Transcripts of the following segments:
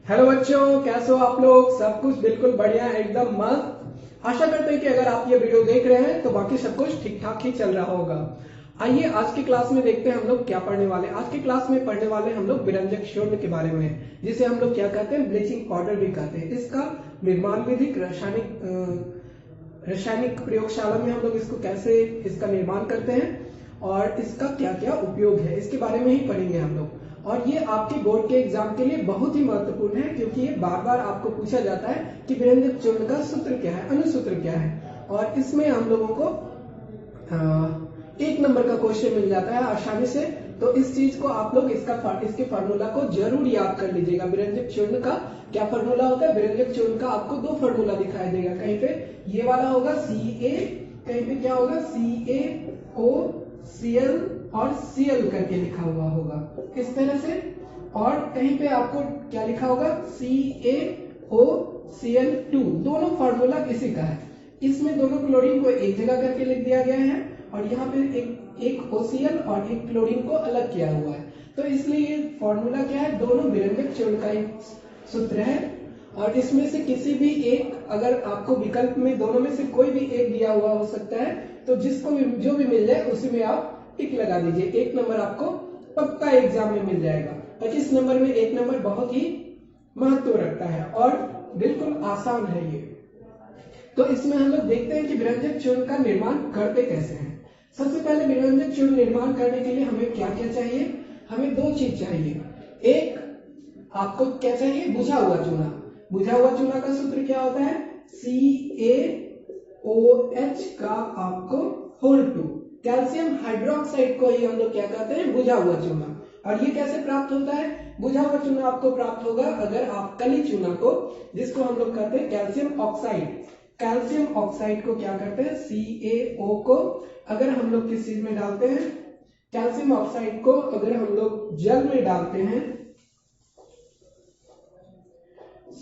Hello बच्चों, कैसे हो आप लोग। सब कुछ बिल्कुल बढ़िया, एकदम मस्त। आशा करते हैं कि अगर आप ये वीडियो देख रहे हैं तो बाकी सब कुछ ठीक ठाक ही चल रहा होगा। आइए आज की क्लास में देखते हैं हम लोग क्या पढ़ने वाले हैं। आज की क्लास में पढ़ने वाले हम लोग विरंजक चूर्ण के बारे में, जिसे हम लोग क्या कहते हैं, ब्लीचिंग पाउडर भी कहते हैं। इसका निर्माण विधि रासायनिक प्रयोगशाला में हम लोग इसको कैसे इसका निर्माण करते हैं और इसका क्या क्या उपयोग है, इसके बारे में ही पढ़ेंगे हम लोग। और ये आपके बोर्ड के एग्जाम के लिए बहुत ही महत्वपूर्ण है, क्योंकि ये बार बार आपको पूछा जाता है कि विरंजक चूर्ण का सूत्र क्या है, अनुसूत्र क्या है। और इसमें हम लोगों को 1 नंबर का क्वेश्चन मिल जाता है आसानी से। तो इस चीज को आप लोग इसके फार्मूला को जरूर याद कर लीजिएगा। विरंजक चूर्ण का क्या फार्मूला होता है। विरंजक चूर्ण का आपको 2 फार्मूला दिखाई देगा। कहीं पे ये वाला होगा Ca, कहीं पे क्या होगा CaOCl और Cl करके लिखा हुआ होगा इस तरह से। और कहीं पे आपको क्या लिखा होगा CaOCl2। दोनों फार्मूला इसी का है। इसमें दोनों क्लोरीन को एक जगह करके लिख दिया गया है और यहाँ पे एक OCl और एक क्लोरीन को अलग किया हुआ है। तो इसलिए ये फॉर्मूला क्या है, दोनों विरंजक चूर्ण का एक सूत्र है। और इसमें से किसी भी एक, अगर आपको विकल्प में दोनों में से कोई भी एक दिया हुआ हो सकता है, तो जिसको भी जो भी मिल जाए उसी में आप टिक लगा दीजिए। 1 नंबर आपको पक्का एग्जाम में मिल जाएगा। 25 नंबर में 1 नंबर बहुत ही महत्व रखता है और बिल्कुल आसान है ये। तो इसमें हम लोग देखते हैं कि विरंजक चूर्ण का निर्माण करते कैसे हैं। सबसे पहले विरंजक चूर्ण निर्माण करने के लिए हमें क्या क्या चाहिए, हमें 2 चीज चाहिए। एक आपको क्या चाहिए, बुझा हुआ चूना। बुझा हुआ चूना का सूत्र क्या होता है, CaOH का आपको होल 2। कैल्शियम हाइड्रोक्साइड को ही हम लोग क्या कहते हैं, बुझा हुआ चूना। और ये कैसे प्राप्त होता है, बुझा हुआ चूना आपको प्राप्त होगा अगर आप कली चूना को, जिसको हम लोग कहते हैं कैल्शियम ऑक्साइड, कैल्शियम ऑक्साइड को क्या करते हैं, CaO को अगर हम लोग किस चीज में डालते हैं, कैल्शियम ऑक्साइड को अगर हम लोग जल में डालते हैं,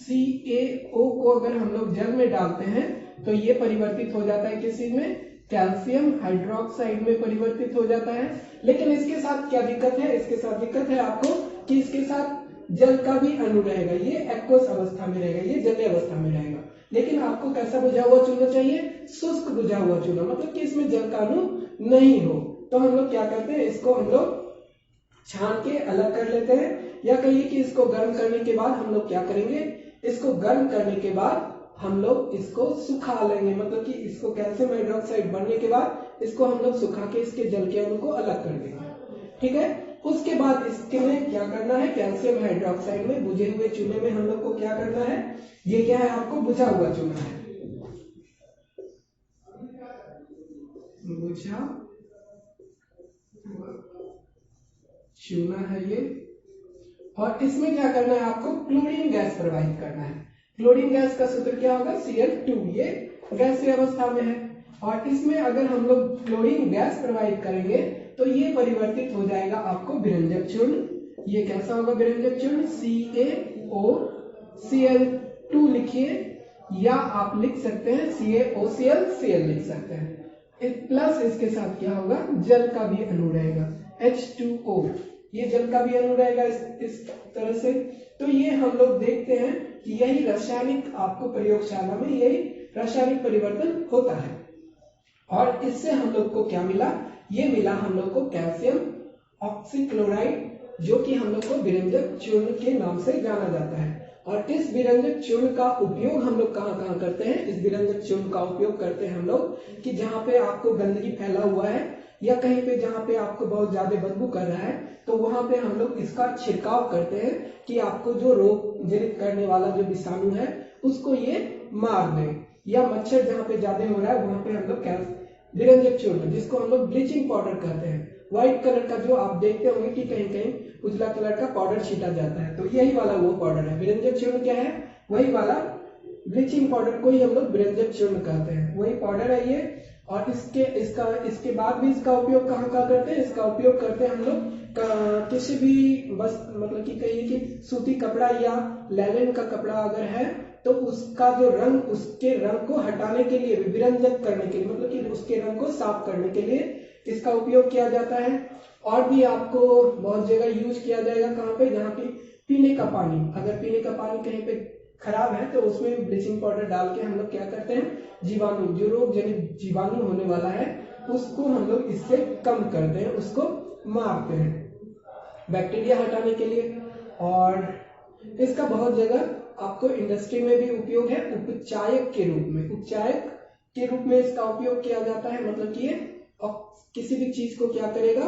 CaO को अगर हम लोग जल में डालते हैं तो ये परिवर्तित हो जाता है किस चीज में, कैल्शियम हाइड्रोक्साइड में परिवर्तित हो जाता है। लेकिन इसके साथ क्या दिक्कत है, इसके साथ दिक्कत है आपको कि इसके साथ जल का भी अणु रहेगा। ये एक्वस अवस्था में रहेगा, ये जलीय अवस्था में रहेगा। लेकिन आपको कैसा बुझा हुआ चूना चाहिए, शुष्क बुझा हुआ चूना, मतलब कि इसमें जल का अणु नहीं हो। तो हम लोग क्या करते हैं, इसको हम लोग छान के अलग कर लेते हैं, या कहिए कि इसको गर्म करने के बाद हम लोग क्या करेंगे, इसको गर्म करने के बाद हम लोग इसको सुखा लेंगे। मतलब कि इसको कैल्शियम हाइड्रोक्साइड बनने के बाद इसको हम लोग सुखा के इसके जल के अणु को अलग कर देंगे। ठीक है। उसके बाद इसके में क्या करना है, कैल्शियम हाइड्रोक्साइड में, बुझे हुए चूने में हम लोग को क्या करना है, ये क्या है, आपको बुझा हुआ चूना है, बुझा चूना है ये। और इसमें क्या करना है, आपको क्लोरीन गैस प्रवाहित करना है। क्लोरीन गैस का सूत्र क्या होगा, Cl2। ये गैसीय अवस्था में है। और इसमें अगर हम लोग क्लोरीन गैस प्रवाहित करेंगे तो ये परिवर्तित हो जाएगा आपको विरंजक चूर्ण। ये कैसा होगा विरंजक चूर्ण, CaOCl2 लिखिए, या आप लिख सकते हैं CaOCl लिख सकते हैं। प्लस इसके साथ क्या होगा, जल का भी अणु रहेगा, H2O। ये जल का भी अणु रहेगा इस तरह से। तो ये हम लोग देखते हैं कि यही रासायनिक आपको प्रयोगशाला में यही रासायनिक परिवर्तन होता है। और इससे हम लोग को क्या मिला, ये मिला हम लोग को कैल्शियम ऑक्सीक्लोराइड, जो कि हम लोग को विरंजक चूर्ण के नाम से जाना जाता है। और इस विरंजक चूर्ण का उपयोग हम लोग कहाँ कहाँ करते हैं, इस विरंजक चूर्ण का उपयोग करते हैं हम लोग कि जहाँ पे आपको गंदगी फैला हुआ है, या कहीं पे जहाँ पे आपको बहुत ज्यादा बदबू कर रहा है, तो वहां पे हम लोग इसका छिड़काव करते हैं कि आपको जो रोग जनित करने वाला जो विषाणु है उसको ये मार दे। या मच्छर जहाँ पे ज्यादा हो रहा है वहां पे हम लोग विरंजक चूर्ण, जिसको हम लोग ब्लीचिंग पाउडर कहते हैं, व्हाइट कलर का जो आप देखते होंगे कि कहीं कहीं उजला कलर का पाउडर छीटा जाता है, तो यही वाला वो पाउडर है। विरंजक चूर्ण क्या है, वही वाला ब्लीचिंग पाउडर को ही हम लोग विरंजक चूर्ण कहते हैं, वही पाउडर है ये। और इसके बाद भी इसका उपयोग कहाँ करते हैं, इसका उपयोग करते हैं हम लोग किसी भी बस, मतलब कि कहिए कि सूती कपड़ा या लैनिन का कपड़ा अगर है तो उसका जो रंग, उसके रंग को हटाने के लिए, विरंजक करने के लिए, मतलब कि उसके रंग को साफ करने के लिए इसका उपयोग किया जाता है। और भी आपको बहुत जगह यूज किया जाएगा, कहाँ पे, जहाँ पे पीने का पानी, अगर पीने का पानी कहीं पे खराब है तो उसमें ब्लीचिंग पाउडर डाल के हम लोग क्या करते हैं, जीवाणु, जो रोग जनित जीवाणु होने वाला है उसको हम लोग इससे कम करते हैं, उसको मारते हैं बैक्टीरिया हटाने के लिए। और इसका बहुत जगह आपको इंडस्ट्री में भी उपयोग है, उपचायक के रूप में, उपचायक के रूप में इसका उपयोग किया जाता है। मतलब कि ये किसी भी चीज को क्या करेगा,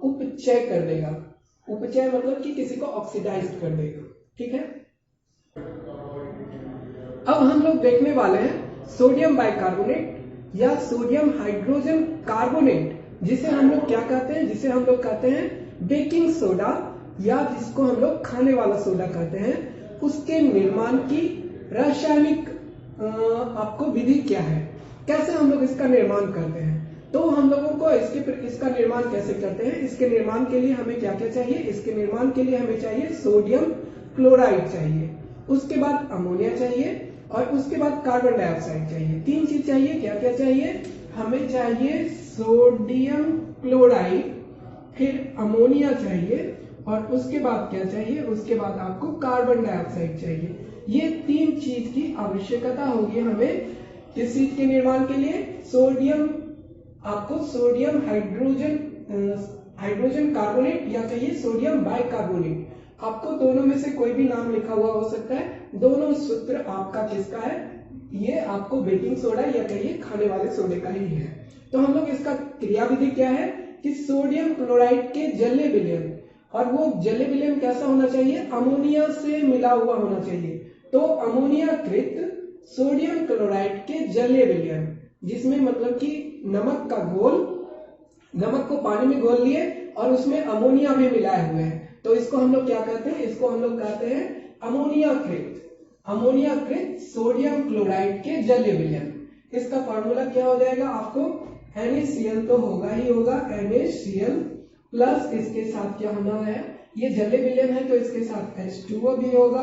उपचय कर देगा। उपचय मतलब कि किसी को ऑक्सीडाइज कर देगा। ठीक है, अब हम लोग देखने वाले हैं सोडियम बाइकार्बोनेट या सोडियम हाइड्रोजन कार्बोनेट, जिसे हम लोग क्या कहते हैं, जिसे हम लोग कहते हैं बेकिंग सोडा या जिसको हम लोग खाने वाला सोडा कहते हैं। उसके निर्माण की रासायनिक आपको विधि क्या है, कैसे हम लोग इसका निर्माण करते हैं। तो हम लोगों को इसका निर्माण कैसे करते हैं, इसके निर्माण के लिए हमें क्या क्या चाहिए, इसके निर्माण के लिए हमें चाहिए सोडियम क्लोराइड चाहिए, उसके बाद अमोनिया चाहिए और उसके बाद कार्बन डाइऑक्साइड चाहिए। तीन चीज चाहिए। क्या क्या चाहिए, हमें चाहिए सोडियम क्लोराइड, फिर अमोनिया चाहिए और उसके बाद क्या चाहिए, उसके बाद आपको कार्बन डाइऑक्साइड चाहिए। ये तीन चीज की आवश्यकता होगी हमें किस चीज के निर्माण के लिए, सोडियम, आपको सोडियम हाइड्रोजन कार्बोनेट या कहिए सोडियम बाइकार्बोनेट। आपको दोनों में से कोई भी नाम लिखा हुआ हो सकता है, दोनों सूत्र आपका किसका है, ये आपको बेकिंग सोडा या कहिए खाने वाले सोडे का ही है। तो हम लोग इसका क्रियाविधि क्या है कि सोडियम क्लोराइड के जलीय विलयन, और वो जलीय विलयन कैसा होना चाहिए, अमोनिया से मिला हुआ होना चाहिए। तो अमोनियाकृत सोडियम क्लोराइड के जलीय विलयन, जिसमें मतलब कि नमक का घोल, नमक को पानी में घोल लिए और उसमें अमोनिया भी मिलाए हुए हैं, तो इसको हम लोग क्या कहते हैं, इसको हम लोग कहते हैं अमोनियाकृत सोडियम क्लोराइड के जलीय विलयन। इसका फॉर्मूला क्या हो जाएगा, आपको NaCl तो होगा ही होगा, NaCl प्लस इसके साथ क्या होना है, ये जलीय विलयन है तो इसके साथ H2O भी होगा,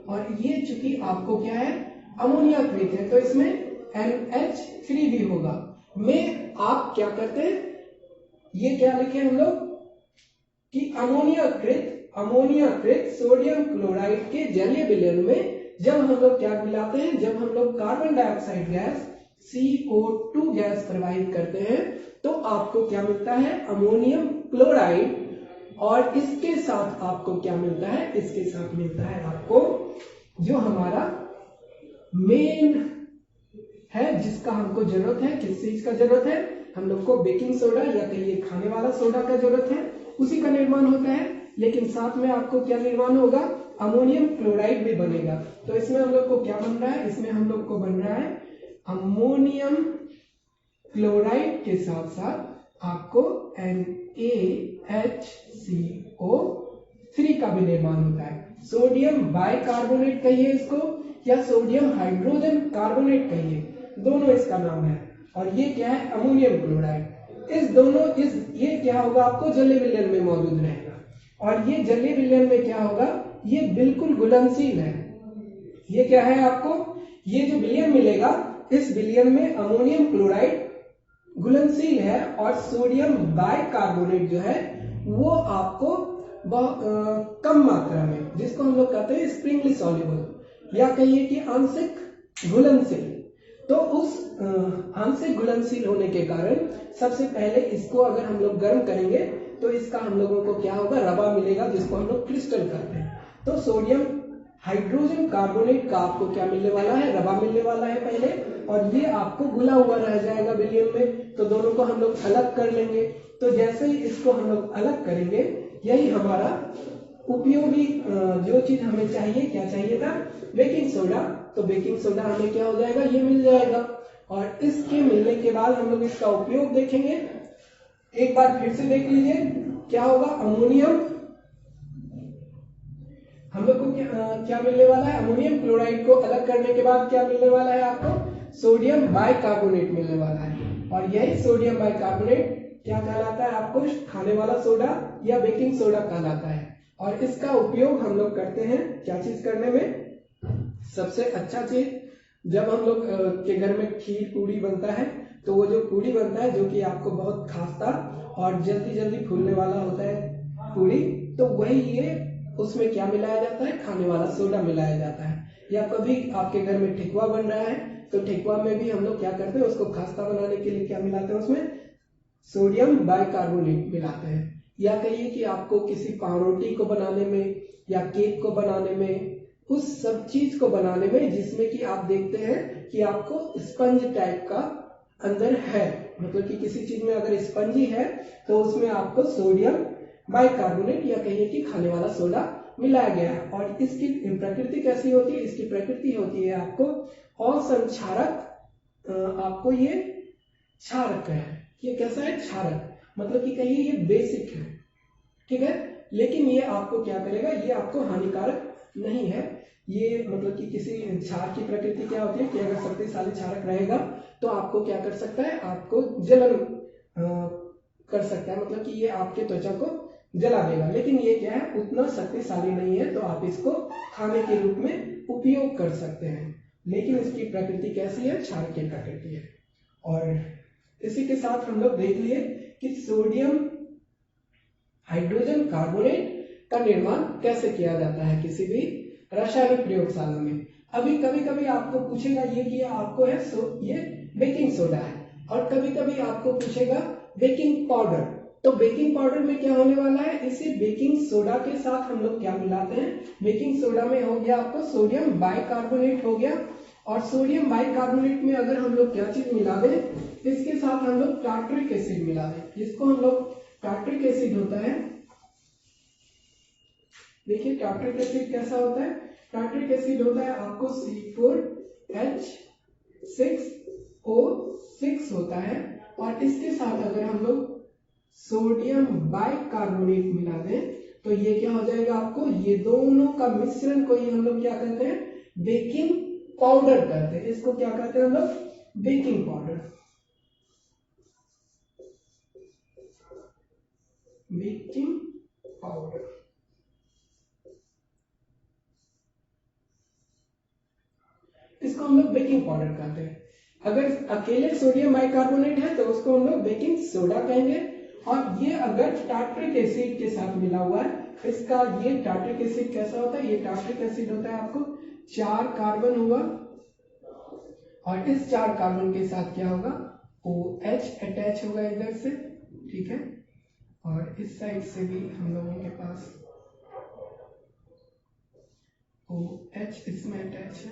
और ये चूंकि आपको क्या है अमोनियाकृत है तो इसमें NH3 भी होगा। में आप क्या करते हैं, ये क्या लिखे हम लोग कि अमोनियाकृत सोडियम क्लोराइड के जलीय विलयन में जब हम लोग क्या मिलाते हैं, जब हम लोग carbon dioxide gas CO2 gas प्रवाहित करते हैं तो आपको क्या मिलता है, अमोनियम क्लोराइड, और इसके साथ आपको क्या मिलता है, इसके साथ मिलता है आपको जो हमारा मेन है जिसका हमको जरूरत है, किस चीज का जरूरत है, हम लोग को बेकिंग सोडा या कहिए खाने वाला सोडा का जरूरत है, उसी का निर्माण होता है। लेकिन साथ में आपको क्या निर्माण होगा, अमोनियम क्लोराइड भी बनेगा। तो इसमें हम लोग को क्या बन रहा है, इसमें हम लोग को बन रहा है अमोनियम क्लोराइड के साथ साथ आपको NaHCO3 का भी निर्माण होता है। सोडियम बाइकार्बोनेट कहिए इसको या सोडियम हाइड्रोजन कार्बोनेट कहिए, दोनों इसका नाम है। और ये क्या है, अमोनियम क्लोराइड। ये क्या होगा, आपको जलीय विलयन में मौजूद रहेगा, और ये जलीय विलयन में क्या होगा, ये बिल्कुल घुलनशील है। ये क्या है, आपको ये जो विलयन मिलेगा, इस विलयन में अमोनियम क्लोराइड घुलनशील है और सोडियम बाइकार्बोनेट जो है वो आपको कम मात्रा में, जिसको हम लोग कहते हैं स्प्रिंगली सॉल्युबल या कहिए कि आंशिक घुलनशील। तो उस आंशिक घुलनशील होने के कारण सबसे पहले इसको अगर हम लोग गर्म करेंगे तो इसका हम लोगों को क्या होगा, रवा मिलेगा, जिसको हम लोग क्रिस्टल कहते हैं। तो सोडियम हाइड्रोजन कार्बोनेट का आपको क्या मिलने वाला है, रवा मिलने वाला है पहले, और ये आपको घुला हुआ रह जाएगा विलयन में। तो दोनों को हम लोग अलग कर लेंगे। तो जैसे ही इसको हम लोग अलग करेंगे, यही हमारा उपयोगी जो चीज हमें चाहिए, क्या चाहिए था, बेकिंग सोडा। तो बेकिंग सोडा हमें क्या हो जाएगा, ये मिल जाएगा। और इसके मिलने के बाद हम लोग इसका उपयोग देखेंगे। एक बार फिर से देख लीजिए क्या होगा, अमोनियम, हम लोग को क्या मिलने वाला है, अमोनियम क्लोराइड को अलग करने के बाद क्या मिलने वाला है, आपको सोडियम बाइकार्बोनेट मिलने वाला है। और यही सोडियम बाइकार्बोनेट क्या कहलाता है, आपको खाने वाला सोडा या बेकिंग सोडा कहलाता है। और इसका उपयोग हम लोग करते हैं क्या चीज करने में, सबसे अच्छा चीज, जब हम लोग के घर में खीर पूड़ी बनता है तो वो जो पूड़ी बनता है, जो कि आपको बहुत खास्ता और जल्दी जल्दी फूलने वाला होता है पूड़ी, तो वही ये उसमें क्या मिलाया जाता है, खाने वाला सोडा मिलाया जाता है। या कभी आपके घर में ठेकुआ बन रहा है तो ठेकुआ में भी हम लोग क्या करते हैं, उसको खस्ता बनाने के लिए क्या मिलाते हैं, उसमें सोडियम बाइकार्बोनेट मिलाते हैं। या कहिए कि आपको किसी पावरोटी को बनाने में या केक को बनाने में, उस सब चीज को बनाने में जिसमें कि आप देखते हैं कि आपको स्पंज टाइप का अंदर है, मतलब कि किसी चीज में अगर स्पंजी है तो उसमें आपको सोडियम बाइकार्बोनेट या कहिए कि खाने वाला सोडा मिलाया गया है। और इसकी प्रकृति कैसी होती है, इसकी प्रकृति होती है आपको असंक्षारक, आपको ये क्षारक है। ये कैसा है, क्षारक, मतलब कि कहिए ये बेसिक है, ठीक है। लेकिन ये आपको क्या करेगा, ये आपको हानिकारक नहीं है। ये मतलब कि किसी क्षार की प्रकृति क्या होती है कि अगर शक्तिशाली क्षारक रहेगा तो आपको क्या कर सकता है, आपको जलन कर सकता है, मतलब कि ये आपके त्वचा को जला देगा। लेकिन ये क्या है, उतना शक्तिशाली नहीं है, तो आप इसको खाने के रूप में उपयोग कर सकते हैं। लेकिन इसकी प्रकृति कैसी है, क्षारक की प्रकृति है। और इसी के साथ हम लोग देख लिए कि सोडियम हाइड्रोजन कार्बोनेट का निर्माण कैसे किया जाता है किसी भी रासायनिक प्रयोगशाला में। अभी कभी कभी आपको पूछेगा ये कि आपको है ये बेकिंग सोडा है, और कभी कभी आपको पूछेगा बेकिंग पाउडर। तो बेकिंग पाउडर में क्या होने वाला है, इसे बेकिंग सोडा के साथ हम लोग क्या मिलाते हैं, बेकिंग सोडा में हो गया आपको सोडियम बाइकार्बोनेट हो गया, और सोडियम बाइकार्बोनेट में अगर हम लोग क्या चीज मिला दें, इसके साथ हम लोग टार्ट्रिक एसिड मिला दें, जिसको हम लोग टार्ट्रिक एसिड होता है। देखिए टार्ट्रिक एसिड कैसा होता है, टार्ट्रिक एसिड होता है आपको C4H6O6 होता है, और इसके साथ अगर हम लोग सोडियम बाइकार्बोनेट मिला दें तो ये क्या हो जाएगा, आपको ये दोनों का मिश्रण को ही हम लोग क्या कहते हैं, बेकिंग पाउडर कहते हैं। इसको क्या कहते हैं हम लोग, बेकिंग पाउडर, बेकिंग पाउडर। इसको हम लोग बेकिंग पाउडर कहते हैं। अगर अकेले सोडियम बाइकार्बोनेट है तो उसको हम लोग बेकिंग सोडा कहेंगे, और ये अगर टार्ट्रिक एसिड के साथ मिला हुआ है, इसका ये टार्ट्रिक एसिड कैसा होता है, ये टार्ट्रिक एसिड होता है आपको 4 कार्बन हुआ, और इस 4 कार्बन के साथ क्या होगा, OH अटैच होगा इधर से, ठीक है। और इस साइड से भी हम लोगों के पास OH इसमें अटैच है,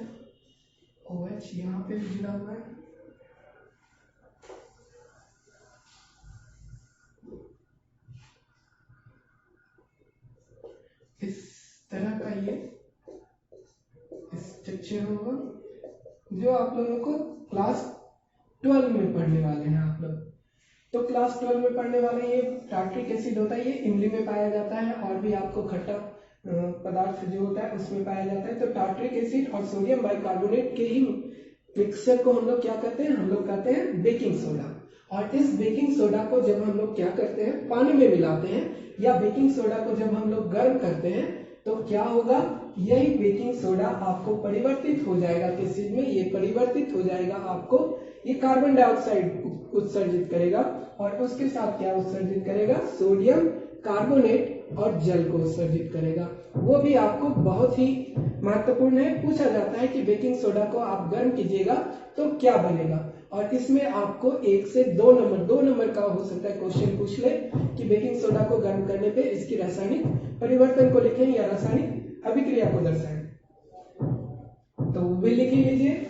OH यहाँ पे भी जुड़ा हुआ है। इस तरह का ये स्ट्रक्चर होगा, जो आप लोगों को क्लास 12 में पढ़ने वाले हैं आप लोग। तो क्लास 12 में पढ़ने वाले ये टार्ट्रिक एसिड होता है, ये इमली में पाया जाता है, और भी आपको खट्टा पदार्थ जो होता है उसमें पाया जाता है। तो टार्ट्रिक एसिड और सोडियम बाइकार्बोनेट के ही मिक्सचर को हम लोग क्या कहते हैं, हम लोग कहते हैं बेकिंग सोडा। और इस बेकिंग सोडा को जब हम लोग क्या करते हैं, पानी में मिलाते हैं, या बेकिंग सोडा को जब हम लोग गर्म करते हैं तो क्या होगा, यही बेकिंग सोडा आपको परिवर्तित हो जाएगा किस चीज में, ये परिवर्तित हो जाएगा आपको, ये कार्बन डाइऑक्साइड उत्सर्जित करेगा, और उसके साथ क्या उत्सर्जित करेगा, सोडियम कार्बोनेट और जल को उत्सर्जित करेगा। वो भी आपको बहुत ही महत्वपूर्ण है, पूछा जाता है कि बेकिंग सोडा को आप गर्म कीजिएगा तो क्या बनेगा, और इसमें आपको 1 से 2 नंबर का हो सकता है क्वेश्चन पूछ ले कि बेकिंग सोडा को गर्म करने पे इसकी रासायनिक परिवर्तन को लिखें या रासायनिक अभिक्रिया को दर्शाएं, तो वो भी लिख लीजिए।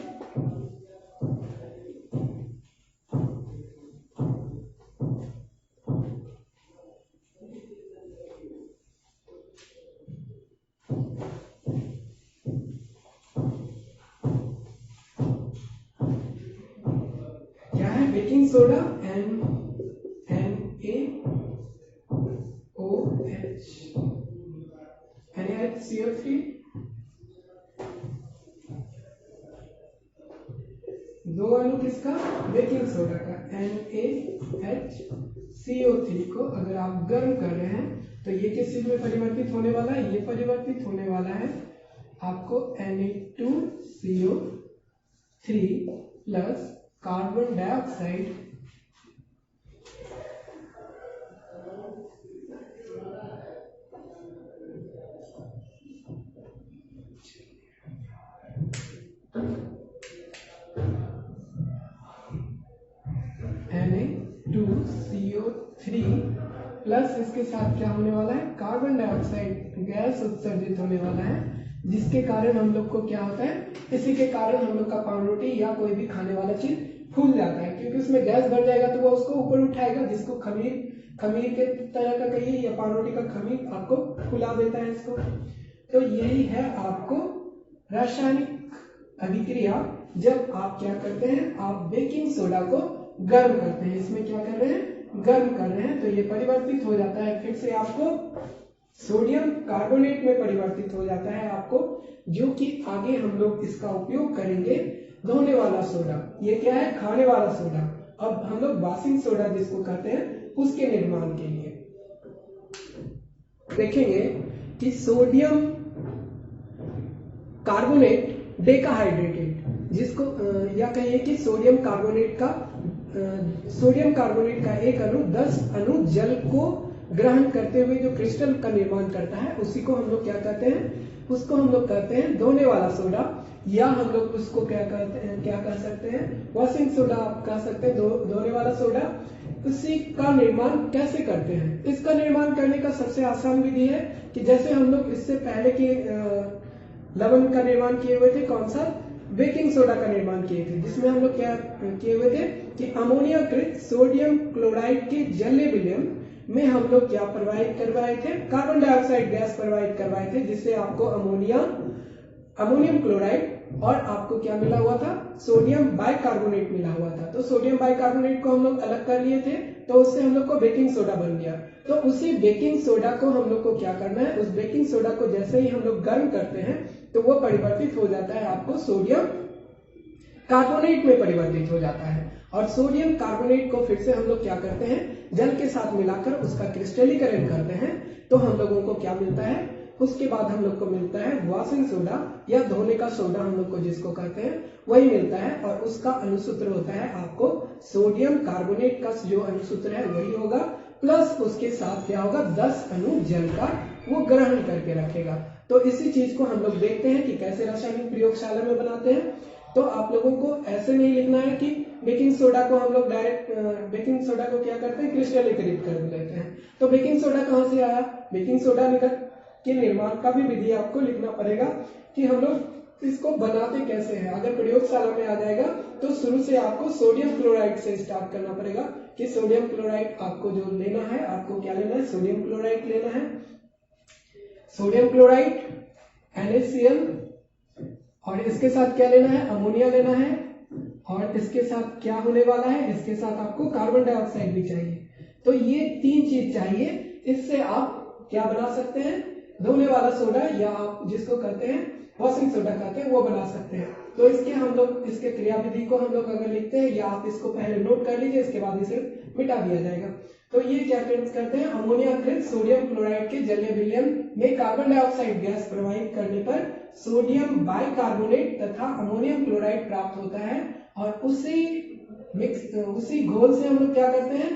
क्या है बेकिंग सोडा, NaOH दो अणु किसका, बेकिंग सोडा का, NaHCO3 को अगर आप गर्म कर रहे हैं तो ये किस चीज में परिवर्तित होने वाला है, ये परिवर्तित होने वाला है आपको Na2CO3 प्लस कार्बन डाइऑक्साइड इसके साथ क्या होने वाला है, कार्बन डाइऑक्साइड गैस उत्सर्जित होने वाला है, जिसके कारण हम लोग को क्या होता है, इसी के कारण हम लोग का पान रोटी या कोई भी खाने वाला चीज फूल जाता है, क्योंकि उसमें गैस भर जाएगा तो वो उसको ऊपर उठाएगा, जिसको खमीर के तरह का कहिए या पान रोटी का खमीर आपको फुला देता है इसको। तो यही है आपको रासायनिक अभिक्रिया, जब आप क्या करते हैं, आप बेकिंग सोडा को गर्म करते हैं, इसमें क्या कर रहे हैं, गर्म कर रहे हैं, तो ये परिवर्तित हो जाता है, फिर से आपको सोडियम कार्बोनेट में परिवर्तित हो जाता है आपको, जो कि आगे हम लोग इसका उपयोग करेंगे धोने वाला सोडा। ये क्या है, खाने वाला सोडा। अब हम लोग वाशिंग सोडा जिसको कहते हैं उसके निर्माण के लिए देखेंगे कि सोडियम कार्बोनेट डेकाहाइड्रेटेड, जिसको या कहिए कि सोडियम कार्बोनेट का एक अणु 10 अणु जल को ग्रहण करते हुए जो क्रिस्टल का निर्माण करता है, उसी को हम लोग क्या कहते हैं, उसको हम लोग कहते हैं धोने वाला सोडा, या हम लोग उसको क्या कहते हैं, क्या कह सकते हैं, वॉशिंग सोडा आप कह सकते हैं, धोने वाला सोडा। उसी का निर्माण कैसे करते हैं, इसका निर्माण करने का सबसे आसान विधि है कि जैसे हम लोग इससे पहले के लवण का निर्माण किए हुए थे, कौन सा, बेकिंग सोडा का निर्माण किए थे, जिसमें हम लोग क्या किए हुए थे कि अमोनियाकृत सोडियम क्लोराइड के जलीय विलयन में हम लोग क्या प्रवाहित करवाए थे, कार्बन डाइऑक्साइड गैस प्रवाहित करवाए थे, जिससे आपको अमोनियम क्लोराइड और आपको क्या मिला हुआ था, सोडियम बाइकार्बोनेट मिला हुआ था। तो सोडियम बाइकार्बोनेट को हम लोग अलग कर लिए थे, तो उससे हम लोग को बेकिंग सोडा बन गया। तो उसी बेकिंग सोडा को हम लोग को क्या करना है, उस बेकिंग सोडा को जैसे ही हम लोग गर्म करते हैं तो वो परिवर्तित हो जाता है आपको सोडियम कार्बोनेट में परिवर्तित हो जाता है, और सोडियम कार्बोनेट को फिर से हम लोग क्या करते हैं, जल के साथ मिलाकर उसका क्रिस्टलीकरण करते हैं, तो हम लोगों को क्या मिलता है, उसके बाद हम लोग को मिलता है वॉशिंग सोडा या धोने का सोडा हम लोग को जिसको कहते हैं वही मिलता है, और उसका अनुसूत्र होता है आपको सोडियम कार्बोनेट का जो अनुसूत्र है वही होगा, प्लस उसके साथ क्या होगा, 10 अणु जल का वो ग्रहण करके रखेगा। तो इसी चीज को हम लोग देखते हैं कि कैसे रासायनिक प्रयोगशाला में बनाते हैं। तो आप लोगों को ऐसे नहीं लिखना है कि बेकिंग सोडा को हम लोग डायरेक्ट बेकिंग सोडा को क्या करते हैं, क्रिस्टलीकृत कर लेते हैं। तो बेकिंग सोडा कहाँ से आया, बेकिंग सोडा के निर्माण का भी विधि आपको लिखना पड़ेगा कि हम लोग इसको बनाते कैसे हैं। अगर प्रयोगशाला में आ जाएगा तो शुरू से आपको सोडियम क्लोराइड से स्टार्ट करना पड़ेगा कि सोडियम क्लोराइड आपको जो लेना है, आपको क्या लेना है, सोडियम क्लोराइड लेना है, सोडियम क्लोराइड NaCl, और इसके साथ क्या लेना है, अमोनिया लेना है, और इसके साथ क्या होने वाला है, इसके साथ आपको कार्बन डाइऑक्साइड भी चाहिए। तो ये 3 चीज चाहिए, इससे आप क्या बना सकते हैं, धोने वाला सोडा, या आप जिसको कहते हैं वॉशिंग सोडा कहते हैं वो बना सकते हैं। तो इसके हम लोग इसके क्रियाविधि को हम लोग अगर लिखते हैं, या आप इसको पहले नोट कर लीजिए, इसके बाद इसे मिटा दिया जाएगा। तो ये क्या करते हैं, अमोनियाकृत सोडियम क्लोराइड के जलीय विलयन में कार्बन डाइऑक्साइड गैस प्रवाहित करने पर सोडियम बाइकार्बोनेट तथा अमोनियम क्लोराइड प्राप्त होता है, और उसी घोल से हम लोग क्या करते हैं,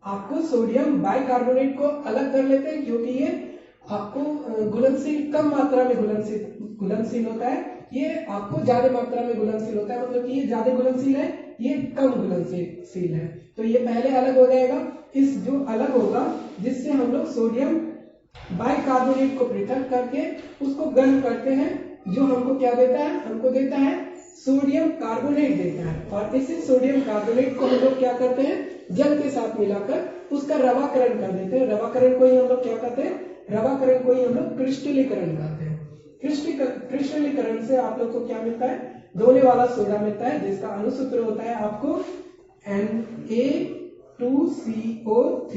आपको सोडियम बाइकार्बोनेट को अलग कर लेते हैं, क्योंकि ये आपको घुलनशील कम मात्रा में घुलनशील होता है, ये आपको ज्यादा मात्रा में घुलनशील होता है, मतलब कि ये ज्यादा घुलनशील है, ये कम घुलनशील है। तो ये पहले अलग हो जाएगा, इस जो अलग होगा जिससे हम लोग सोडियम बाइकार्बोनेट को पृथक करके उसको गर्म करते हैं, जो हमको क्या देता है, हमको देता है सोडियम कार्बोनेट देता है, और इसी सोडियम कार्बोनेट को हम लोग क्या करते हैं, जल के साथ मिलाकर उसका रवाकरण कर देते हैं। रवाकरण को ही हम लोग क्या कहते हैं, रवाकरण को ही हम लोग क्रिस्टलीकरण कहते हैं। क्रिस्टलीकरण से आप लोग को क्या मिलता है, धोने वाला सोडा मिलता है, जिसका अनुसूत्र होता है आपको Na2CO3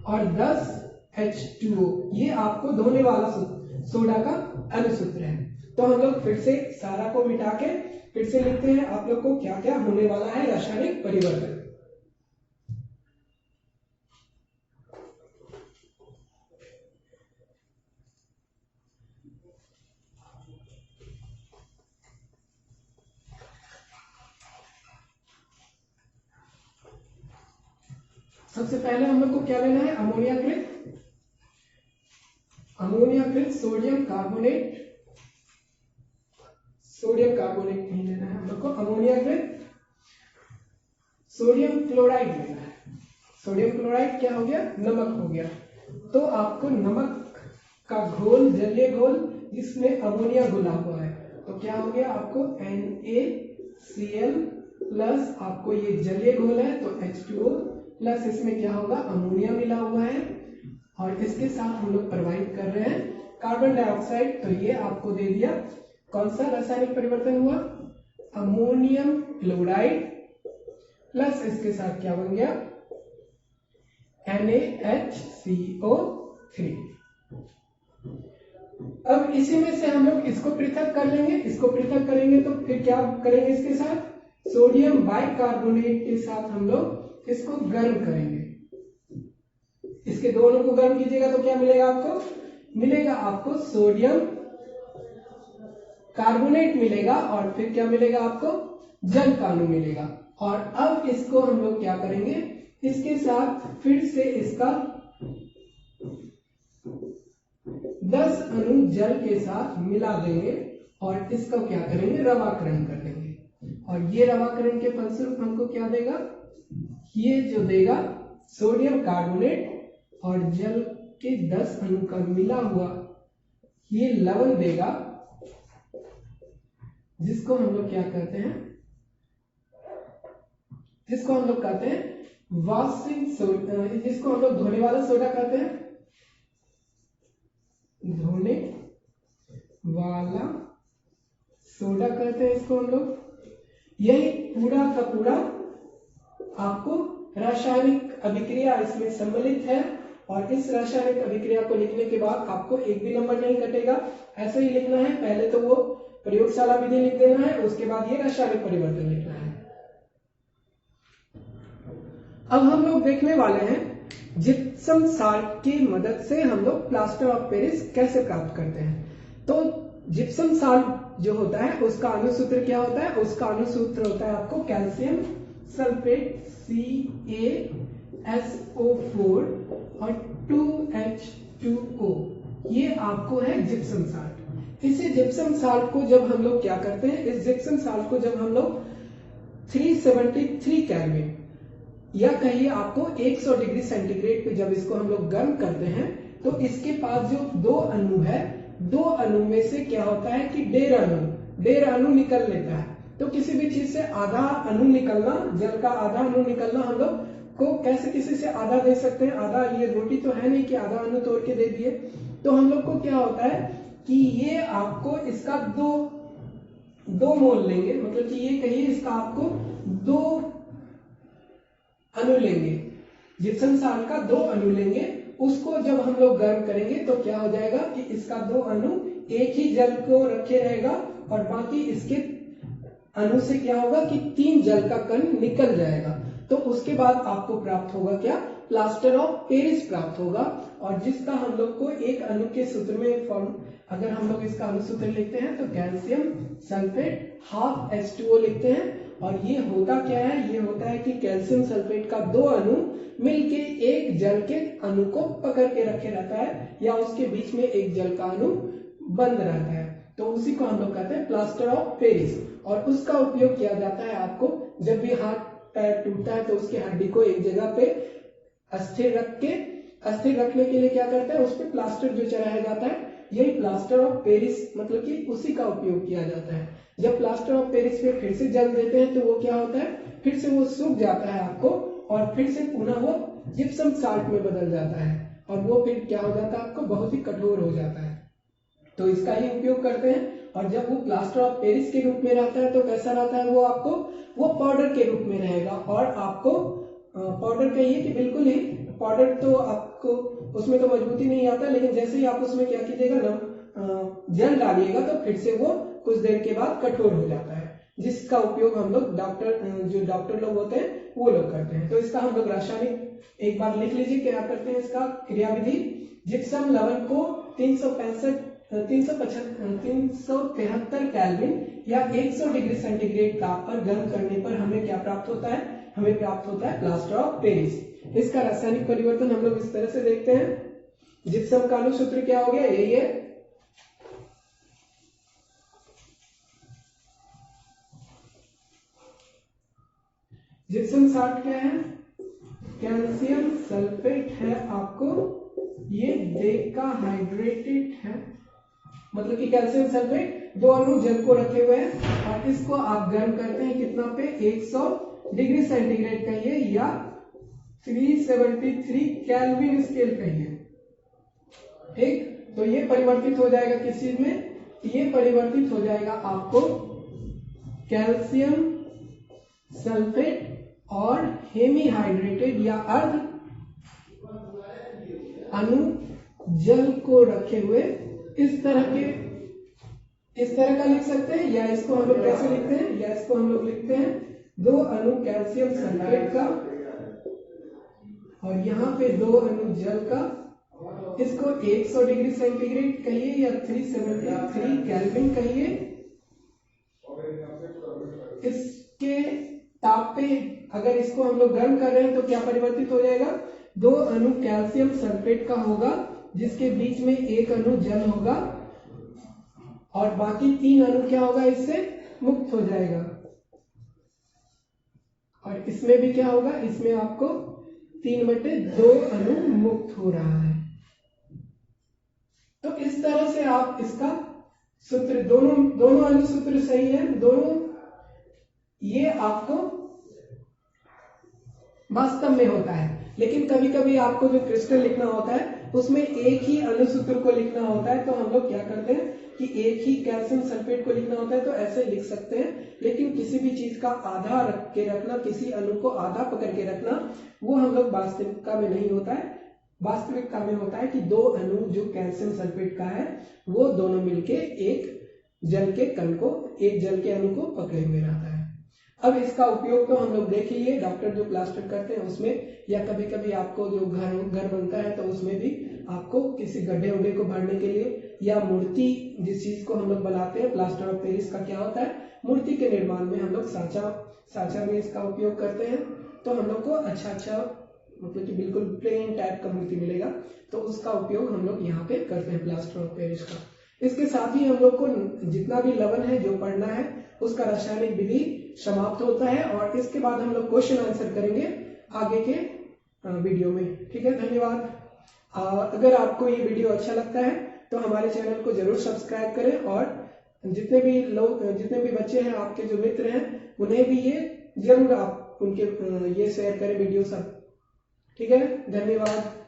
और 10H2O। ये आपको धोने वाला सोडा का अनुसूत्र है। तो हम लोग फिर से सारा को मिटा के फिर से लिखते हैं आप लोग को क्या क्या होने वाला है रासायनिक परिवर्तन। सबसे पहले हम लोग को क्या लेना है, अमोनियाकृत सोडियम कार्बोनेट नहीं लेना है हम लोग को, अमोनियाकृत सोडियम क्लोराइड लेना है। सोडियम क्लोराइड क्या हो गया, नमक हो गया। तो आपको नमक का घोल, जलीय घोल जिसमें अमोनिया घुला हुआ है, तो क्या हो गया आपको NaCl प्लस, आपको ये जलीय घोल है तो H2O प्लस, इसमें क्या होगा, अमोनिया मिला हुआ है और इसके साथ हम लोग प्रोवाइड कर रहे हैं कार्बन डाइऑक्साइड। तो ये आपको दे दिया, कौन सा रासायनिक परिवर्तन हुआ, अमोनियम क्लोराइड प्लस इसके साथ क्या बन गया, NaHCO3। अब इसी में से हम लोग इसको पृथक कर लेंगे, इसको पृथक करेंगे तो फिर क्या करेंगे, इसके साथ सोडियम बाइकार्बोनेट के साथ हम लोग इसको गर्म करेंगे। इसके दोनों को गर्म कीजिएगा तो क्या मिलेगा आपको, मिलेगा आपको सोडियम कार्बोनेट मिलेगा और फिर क्या मिलेगा आपको, जल का अणु मिलेगा। और अब इसको हम लोग क्या करेंगे, इसके साथ फिर से इसका 10 अणु जल के साथ मिला देंगे और इसका क्या करेंगे, रवाकरण कर देंगे। और ये रवाकरण के फलस्वरूप हमको क्या देगा, ये जो देगा सोडियम कार्बोनेट और जल के 10 अणु का मिला हुआ ये लवण देगा, जिसको हम लोग क्या कहते हैं, जिसको हम लोग कहते हैं वॉशिंग सोडा, जिसको हम लोग धोने वाला सोडा कहते हैं, धोने वाला सोडा कहते हैं इसको हम लोग। यही पूरा का पूरा आपको रासायनिक अभिक्रिया इसमें सम्मिलित है और इस रासायनिक अभिक्रिया को लिखने के बाद आपको एक भी नंबर नहीं कटेगा, ऐसे ही लिखना है। पहले तो वो प्रयोगशाला विधि लिख देना है, उसके बाद ये रासायनिक परिवर्तन लिखना है। अब हम लोग देखने वाले हैं जिप्सम साल्ट की मदद से हम लोग प्लास्टर ऑफ पेरिस कैसे प्राप्त करते हैं। तो जिप्सम साल्ट जो होता है उसका अणुसूत्र क्या होता है, उसका अणुसूत्र होता है आपको कैल्शियम सल्फेट CaSO4 और 2H2O, ये आपको है जिप्सम साल्ट। इसी जिप्सम साल्ट को जब हम लोग क्या करते हैं, इस जिप्सम साल्ट को जब हम लोग 373 केल्विन या कहिए आपको 100 डिग्री सेंटीग्रेड पे जब इसको हम लोग गर्म करते हैं, तो इसके पास जो दो अणु है, दो अणु में से क्या होता है कि डेढ़ अणु निकल लेता है। तो किसी भी चीज से आधा अणु निकलना, जल का आधा अणु निकलना, हम लोग को कैसे किसी से आधा दे सकते हैं, आधा, ये रोटी तो है नहीं कि आधा अणु तोड़ के दे दिए। तो हम लोग को क्या होता है कि ये आपको इसका दो मोल लेंगे, मतलब कि ये कहिए इसका आपको 2 अणु लेंगे, जिप्सम साल्ट का 2 अणु लेंगे, उसको जब हम लोग गर्म करेंगे तो क्या हो जाएगा कि इसका 2 अणु एक ही जल को रखे रहेगा और बाकी इसके अणु से क्या होगा कि 3 जल का कण निकल जाएगा। तो उसके बाद आपको प्राप्त होगा क्या, प्लास्टर ऑफ पेरिस प्राप्त होगा। और जिसका हम लोग को एक अणु के सूत्र में फॉर्म, अगर हम लोग इसका अणुसूत्र लिखते हैं तो कैल्शियम सल्फेट हाफ H2O लिखते हैं। और ये होता क्या है, ये होता है कि कैल्शियम सल्फेट का 2 अणु मिलके एक जल के अणु को पकड़ के रखे रहता है या उसके बीच में एक जल का अणु बंद रहता है, तो उसी को हम लोग कहते हैं प्लास्टर ऑफ पेरिस। और उसका उपयोग किया जाता है आपको जब भी हाथ पैर टूटता है तो उसकी हड्डी को एक जगह पे अस्थिर रखने के लिए क्या करते हैं, उस पर प्लास्टर जो चढ़ाया जाता है, यही प्लास्टर ऑफ पेरिस, मतलब कि उसी का उपयोग किया जाता है। जब प्लास्टर ऑफ पेरिस पे फिर से जल देते हैं तो वो क्या होता है, फिर से वो सूख जाता है आपको और फिर से पुनः वो जिप्सम साल्ट में बदल जाता है और वो फिर क्या हो जाता है, आपको बहुत ही कठोर हो जाता है। तो इसका ही उपयोग करते हैं। और जब वो प्लास्टर ऑफ पेरिस के रूप में रहता है तो कैसा रहता है, वो आपको वो पाउडर के रूप में रहेगा। और आपको पाउडर कहिए कि बिल्कुल ही पाउडर, तो आपको उसमें तो मजबूती नहीं आता, लेकिन जैसे ही आप उसमें क्या कीजिएगा, जल डालिएगा तो फिर से वो कुछ देर के बाद कठोर हो जाता है, जिसका उपयोग हम लोग जो डॉक्टर लोग होते हैं वो लोग करते हैं। तो इसका हम लोग रासायनिक एक बार लिख लीजिए क्या करते हैं, इसका क्रियाविधि। जिप्सम लवण को 373 केल्विन या 100 डिग्री सेंटीग्रेड ताप पर गर्म करने पर हमें क्या प्राप्त होता है, हमें प्राप्त होता है प्लास्टर ऑफ पेरिस। इसका रासायनिक परिवर्तन हम लोग इस तरह से देखते हैं। जिप्सम का अणुसूत्र क्या हो गया, यही है, जिप्सम साल्ट क्या है, कैल्शियम सल्फेट है आपको ये डेकाहाइड्रेटेड है, मतलब कि कैल्शियम सल्फेट 2 अणु जल को रखे हुए हैं और इसको आप गर्म करते हैं कितना पे 100 डिग्री सेंटीग्रेड कहिए या 373 केल्विन स्केल कहिए। ठीक, तो ये परिवर्तित हो जाएगा किस चीज में, ये परिवर्तित हो जाएगा आपको कैल्शियम सल्फेट और हेमीहाइड्रेटेड या अर्ध अणु जल को रखे हुए इस तरह का लिख सकते हैं, या इसको हम लोग कैसे लिखते हैं, या इसको हम लोग लिखते हैं 2 अणु कैल्शियम सल्फेट का और यहाँ पे 2 अणु जल का, इसको 100 डिग्री सेंटीग्रेड कहिए या 373 केल्विन कहिए। इसके ताप पे अगर इसको हम लोग गर्म कर रहे हैं तो क्या परिवर्तित हो जाएगा, 2 अणु कैल्शियम सल्फेट का होगा जिसके बीच में 1 अणु जल होगा और बाकी 3 अणु क्या होगा, इससे मुक्त हो जाएगा। और इसमें भी क्या होगा, इसमें आपको 3/2 अणु मुक्त हो रहा है। तो इस तरह से आप इसका सूत्र, दोनों अणु सूत्र सही है दोनों, ये आपको वास्तव में होता है। लेकिन कभी कभी आपको जो क्रिस्टल लिखना होता है उसमें एक ही अणु सूत्र को लिखना होता है, तो हम लोग क्या करते हैं कि एक ही कैल्शियम सल्फेट को लिखना होता है तो ऐसे लिख सकते हैं। लेकिन किसी भी चीज का आधा रख के रखना, किसी अणु को आधा पकड़ के रखना, वो हम लोग वास्तविकता में नहीं होता है। वास्तविकता में होता है कि 2 अणु जो कैल्शियम सल्फेट का है वो दोनों मिलके एक जल के कण को, एक जल के अणु को पकड़े हुए रहता है। अब इसका उपयोग तो हम लोग देख लिए, डॉक्टर जो प्लास्टर करते हैं उसमें, या कभी कभी आपको जो घर बनता है तो उसमें भी आपको किसी गड्ढे उड्ढे को भरने के लिए, या मूर्ति जिस चीज को हम लोग बनाते हैं, प्लास्टर ऑफ पेरिस का क्या होता है, मूर्ति के निर्माण में हम लोग साँचा में इसका उपयोग करते हैं। तो हम लोग को अच्छा मतलब कि बिल्कुल प्लेन टाइप का मूर्ति मिलेगा, तो उसका उपयोग हम लोग यहाँ पे करते हैं प्लास्टर ऑफ पेरिस का। इसके साथ ही हम लोग को जितना भी लवण है जो पढ़ना है उसका रासायनिक विधि समाप्त होता है और इसके बाद हम लोग क्वेश्चन आंसर करेंगे आगे के वीडियो में। ठीक है, धन्यवाद। अगर आपको ये वीडियो अच्छा लगता है तो हमारे चैनल को जरूर सब्सक्राइब करें और जितने भी बच्चे हैं आपके जो मित्र हैं उन्हें भी ये जरूर आप उनके ये शेयर करें वीडियो सब। ठीक है, धन्यवाद।